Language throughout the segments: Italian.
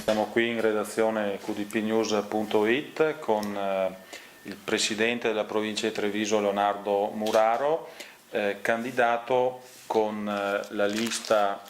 Siamo qui in redazione qdpnews.it con il presidente della provincia di Treviso Leonardo Muraro, candidato con la lista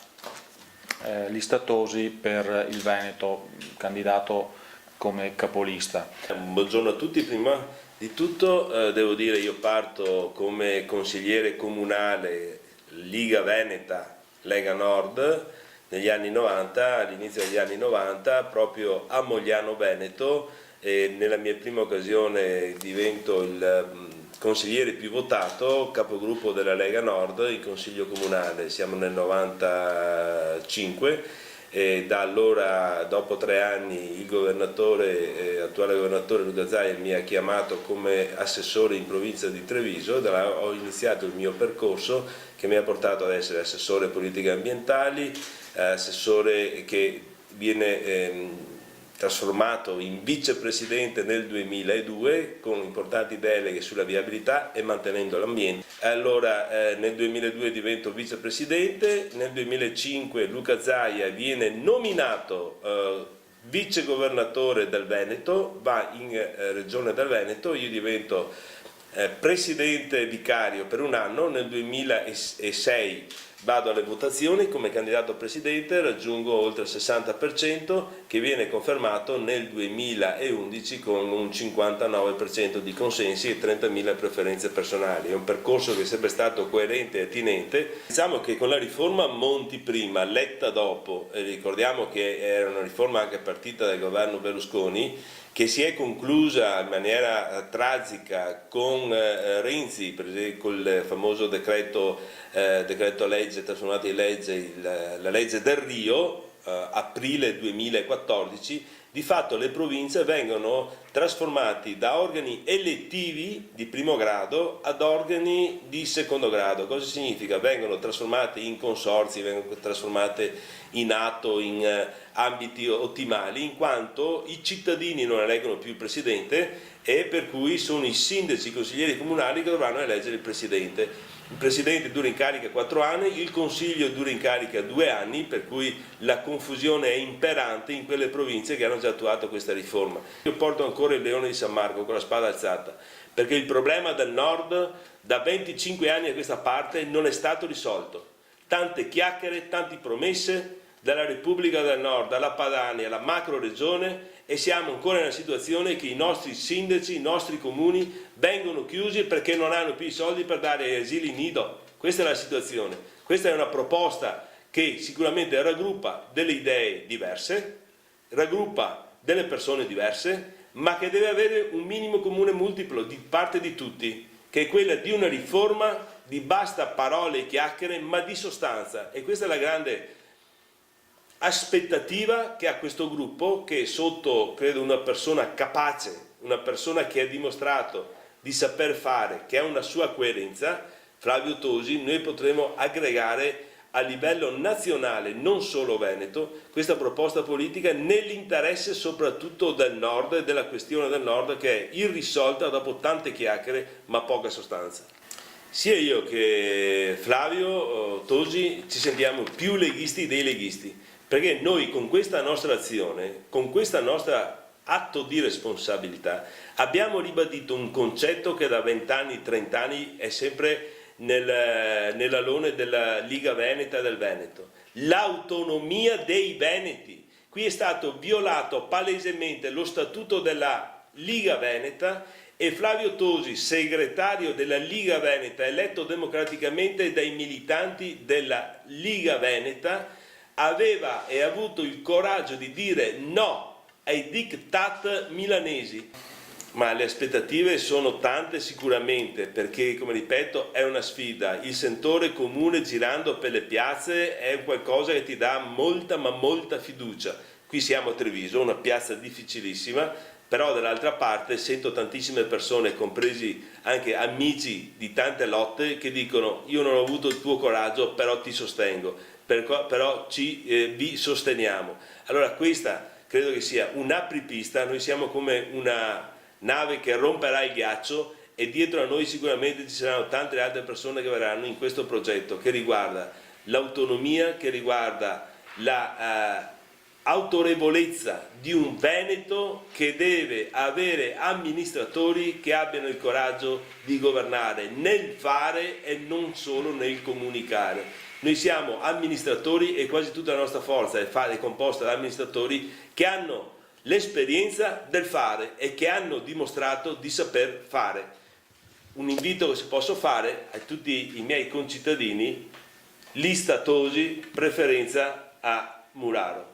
Tosi per il Veneto, candidato come capolista. Buongiorno a tutti, prima di tutto devo dire io parto come consigliere comunale Liga Veneta, Lega Nord negli anni 90, all'inizio degli anni 90, proprio a Mogliano Veneto, e nella mia prima occasione divento il consigliere più votato, capogruppo della Lega Nord in Consiglio Comunale. Siamo nel 95 e da allora, dopo 3 anni, il attuale governatore Luca Zaia mi ha chiamato come assessore in provincia di Treviso. Da là ho iniziato il mio percorso che mi ha portato ad essere assessore politiche ambientali, assessore che viene trasformato in vicepresidente nel 2002 con importanti deleghe sulla viabilità e mantenendo l'ambiente. Allora nel 2002 divento vicepresidente, nel 2005 Luca Zaia viene nominato vicegovernatore del Veneto, va in regione del Veneto, io divento presidente vicario per un anno. Nel 2006 vado alle votazioni come candidato a presidente, raggiungo oltre il 60% che viene confermato nel 2011 con un 59% di consensi e 30.000 preferenze personali. È un percorso che è sempre stato coerente e attinente. Diciamo che con la riforma Monti prima, Letta dopo, e ricordiamo che era una riforma anche partita dal governo Berlusconi, che si è conclusa in maniera tragica con Renzi, col famoso decreto legge trasformato in legge, la legge del Rio, aprile 2014. Di fatto le province vengono trasformate da organi elettivi di primo grado ad organi di secondo grado. Cosa significa? Vengono trasformate in consorzi, vengono trasformate in atto, in ambiti ottimali, in quanto i cittadini non eleggono più il presidente e per cui sono i sindaci, i consiglieri comunali che dovranno eleggere il presidente. Il presidente dura in carica 4 anni, il consiglio dura in carica 2 anni, per cui la confusione è imperante in quelle province che hanno già attuato questa riforma. Io porto ancora il leone di San Marco con la spada alzata, perché il problema del nord da 25 anni a questa parte non è stato risolto. Tante chiacchiere, tante promesse dalla Repubblica del Nord alla Padania, alla macro regione, e siamo ancora nella situazione che i nostri sindaci, i nostri comuni vengono chiusi perché non hanno più i soldi per dare agli asili nido. Questa è la situazione. Questa è una proposta che sicuramente raggruppa delle idee diverse, raggruppa delle persone diverse, ma che deve avere un minimo comune multiplo di parte di tutti, che è quella di una riforma di basta parole e chiacchiere, ma di sostanza. E questa è la grande aspettativa che ha questo gruppo, che sotto, credo, una persona capace, una persona che ha dimostrato di saper fare, che ha una sua coerenza, Flavio Tosi, noi potremo aggregare a livello nazionale, non solo Veneto, questa proposta politica nell'interesse soprattutto del nord e della questione del nord, che è irrisolta dopo tante chiacchiere ma poca sostanza. Sia io che Flavio Tosi ci sentiamo più leghisti dei leghisti, perché noi con questa nostra azione, con questa nostra atto di responsabilità, abbiamo ribadito un concetto che da 20 anni, 30 anni è sempre nell'alone della Liga Veneta e del Veneto: l'autonomia dei veneti. Qui è stato violato palesemente lo statuto della Liga Veneta e Flavio Tosi, segretario della Liga Veneta, eletto democraticamente dai militanti della Liga Veneta, aveva e ha avuto il coraggio di dire no ai diktat milanesi. Ma le aspettative sono tante sicuramente, perché, come ripeto, è una sfida. Il sentore comune girando per le piazze è qualcosa che ti dà molta ma molta fiducia. Qui siamo a Treviso, una piazza difficilissima, però dall'altra parte sento tantissime persone, compresi anche amici di tante lotte, che dicono: io non ho avuto il tuo coraggio, però ti sostengo, però vi sosteniamo. Allora questa credo che sia un'apripista. Noi siamo come una nave che romperà il ghiaccio e dietro a noi sicuramente ci saranno tante altre persone che verranno in questo progetto che riguarda l'autonomia, che riguarda la autorevolezza di un Veneto che deve avere amministratori che abbiano il coraggio di governare nel fare e non solo nel comunicare. Noi siamo amministratori e quasi tutta la nostra forza è composta da amministratori che hanno l'esperienza del fare e che hanno dimostrato di saper fare. Un invito che posso fare a tutti i miei concittadini: lista Tosi, preferenza a Muraro.